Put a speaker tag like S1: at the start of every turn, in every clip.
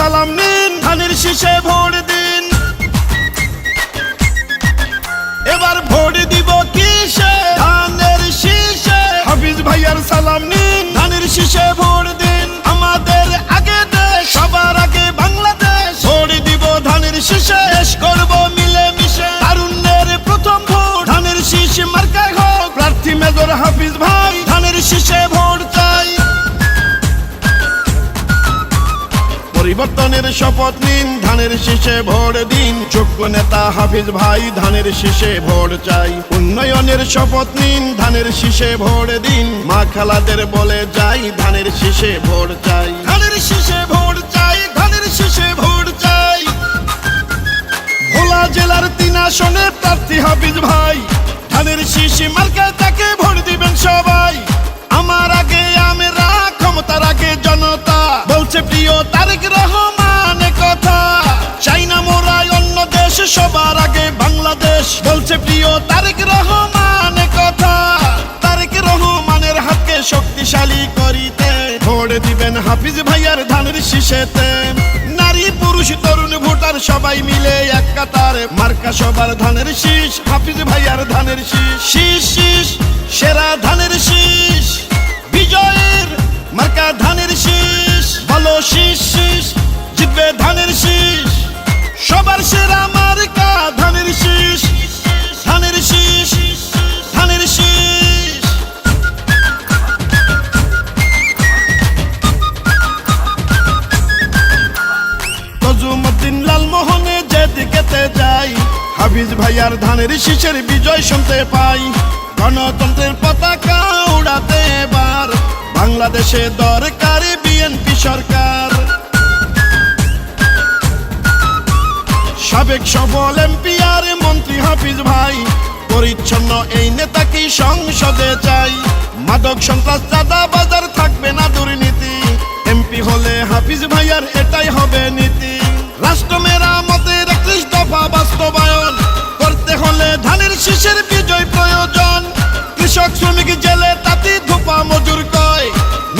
S1: সালাম নিন, ধানের শীষে ভোট দিন। এবার ভোট দিব কিসে? ধানের শীষে। হাফিজ ভাইয়ার সালাম নিন, ধানের শীষে ভোট দিন। আমাদের আগে দেশ, সবার আগে বাংলাদেশ। ভোট দিব ধানের শীষে, দেশ করব মিলে মিশে। তারুণ্যের প্রথম ভোট ধানের শীষ মার্কায় হোক। প্রার্থী মেজর হাফিজ ভাই, ধানের শীষে ভোট চাই। পরিবর্তনের শপথ নিন, ধানের শীষে ভোট দিন। যোগ্য নেতা হাফিজ ভাই, ধানের শীষে ভোট চাই। উন্নয়নের শপথ নিন, ধানের শীষে ভোট দিন। মা খালাদের বলে যাই, ধানের শীষে ভোট চাই। ধানের শীষে ভোট চাই, ধানের শীষে ভোট চাই। ভোলা জেলার 3 আসনে প্রার্থী হাফিজ ভাই, ধানের শীষ মার্কায় তাকে ভোট দিবেন সবাই। আমার আগে আমরা, ক্ষমতার আগে জনতা, বলছে প্রিয় তারেক রহমান কথা। চাই না মোরা অন্য দেশ, সবার আগে বাংলাদেশ, বলছে প্রিয় তারেক রহমান কথা। তারেক রহমানের হাতকে শক্তিশালী করিতে ভোট দিবেন হাফিজ ভাইয়ার ধানের শীষেতে। নারী পুরুষ তরুণ ভোটার সবাই মিলে এক কাতার, মার্কা সবার ধানের শীষ, হাফিজ ভাইয়ার ধানের শীষ। শীষ শীষ সেরা ধানের শীষ, বিজয়ের মার্কা ধানের শীষ। বলো শীষ শীষ, জিতবে ধানের শীষ। সবার সেরা মার্কা ধানের শীষ, ধানের শীষ, ধানের শীষ। তজুমুদ্দিন লালমোহনে যেদিকেতে যাই, হাফিজ ভাইয়ার ধানের শীষের বিজয় শুনতে পাই। গণতন্ত্রের পতাকা উড়াতে এবার বাংলাদেশে দরকার বিএনপি সরকার। সাবেক সফল এমপি আর মন্ত্রী হাফিজ ভাই, পরিচ্ছন্ন এই নেতাকেই সংসদে চাই। মাদক সন্ত্রাস চাঁদা বাজার থাকবে না দুর্নীতি, এমপি হলে হাফিজ ভাইয়ার এটাই হবে নীতি। রাষ্ট্র মেরামতের 31 দফা বাস্তবায়ন করতে হলে ধানের শীষের বিজয় প্রয়োজন। কৃষক শ্রমিক জেলে তাঁতি ধোপা মজুর কয়,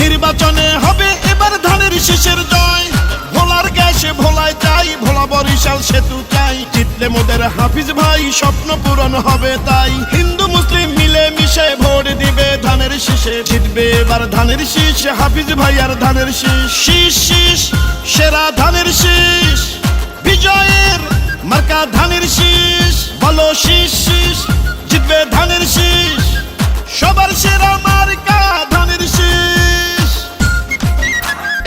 S1: নির্বাচনে হবে এবার ধানের শীষের জয়। ভোলার গ্যাসে ভোলায় চাই, ভোলা বরিশাল সেতু চাই। জিতলে মোদের হাফিজ ভাই, স্বপ্ন পূরণ হবে তাই। হিন্দু মুসলিম মিলে মিশে ভোট দিবে ধানের শীষে, জিতবে এবার ধানের শীষ, হাফিজ ভাইয়ার ধানের শীষ। শীষ শীষ সেরা ধানের শীষ, বিজয়ের মার্কা ধানের শীষ। বলো শীষ শীষ, জিতবে ধানের শীষ। সবার সেরা মার্কা ধানের শীষ।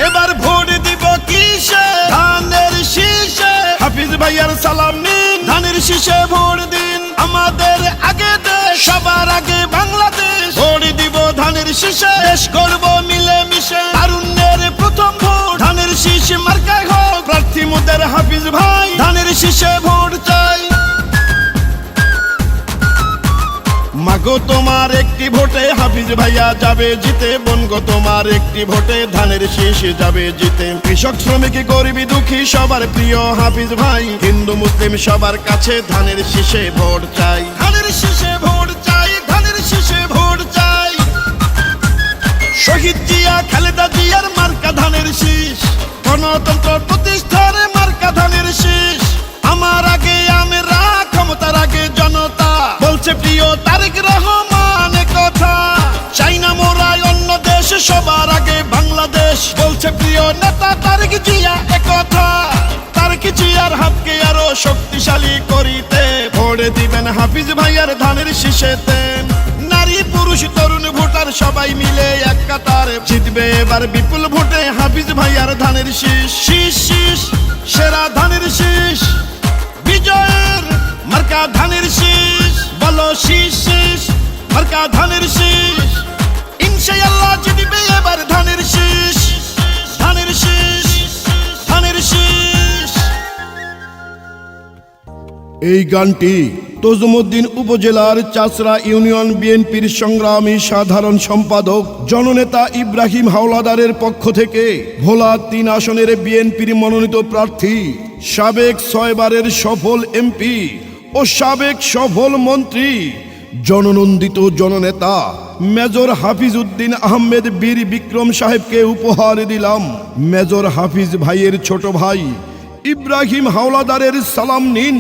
S1: এবার ভোট দিব কিসে? ধানের শীষে। হাফিজ ভাইয়ার সালাম নিন, ধানের শীষে ভোট দিন। আমাদের আগে দেশ, সবার আগে বাংলাদেশ। ভোট দিব ধানের শীষে, দেশ করব মিলে মিশে। তারুণ্যের প্রথম ভোট ধানের শীষ মার্কায় হোক। প্রার্থী মোদের হাফিজ ভাই, ধানের শীষে ভোট চাই। মাগো তোমার একটি ভোটে হাফিজ ভাইয়া যাবে জিতে। বোনগো তোমার একটি ভোটে ধানের শীষ যাবে জিতে। কৃষক শ্রমিক গরিবী দুঃখী সবার প্রিয় হাফিজ ভাই, হিন্দু মুসলিম সবার কাছে ধানের শীষে ভোট চাই। ধানের শীষে ভোট চাই, ধানের শীষে ভোট চাই। শহীদ জিয়া খালেদা জিয়ার মার্কা ধানের শীষ, গণতন্ত্র প্রতিষ্ঠার মার্কা ধানের শীষ। আমার আগে আমরা, ক্ষমতার আগে জনতা, বলছে প্রিয় তারেক রহমান কথা। চাই না মোরা অন্য দেশ, সবার আগে বাংলাদেশ, বলছে প্রিয় নেতা তারেক জিয়া কথা। তারেক জিয়ার হাতকে আরো শক্তিশালী করিতে ভোট দিবেন হাফিজ ভাইয়ার ধানের শীষেতে। নারী পুরুষ তরুণ ভোটার সবাই মিলে এক কাতার, জিতবে এবার বিপুল ভোটে হাফিজ ভাইয়ার ধানের শীষ। শীষ শীষ সেরা ধানের শীষ, বিজয়ের মার্কা ধানের শীষ। বলো শীষ শীষ মার্কা ধানের শীষ। ইনশাআল্লাহ জিতবে এবার ধানের শীষ, ধানের শীষ, ধানের শীষ। এই গানটি তজুমুদ্দিন উপজেলার চাচরা ইউনিয়ন বিএনপির সংগ্রামী সাধারণ সম্পাদক জননেতা ইব্রাহিম হাওলাদারের পক্ষ থেকে ভোলা 3 আসনের বিএনপির মনোনীত প্রার্থী, সাবেক 6 বারের সফল এমপি ও সাবেক সফল মন্ত্রী জননন্দিত জননেতা মেজর হাফিজ উদ্দিন আহমেদ বীর বিক্রম সাহেবকে উপহার দিলাম। মেজর হাফিজ ভাইয়ের ছোট ভাই ইব্রাহিম হাওলাদারের সালাম নিন,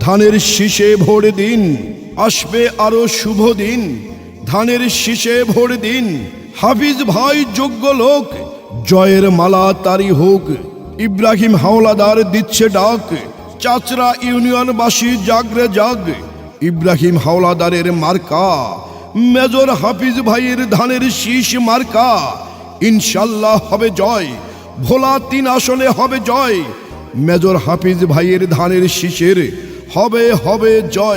S1: ধানের শীষে ভোট দিন, আসবে আরো শুভ দিন, ধানের শীষে ভোট দিন। হাফিজ ভাই যোগ্য লোক, জয়ের মালা তারি হোক। ইব্রাহিম হাওলাদার দিচ্ছে ডাক, চাচরা ইউনিয়নবাসী জাগরে জাগ। ইব্রাহিম হাওলাদারের মার্কা মেজর হাফিজ ভাইয়ের ধানের শীষ মার্কা। ইনশাল্লাহ হবে জয়, ভোলা 3 আসনে হবে জয়। মেজর হাফিজ ভাইয়ের ধানের শীষের হবে জয়।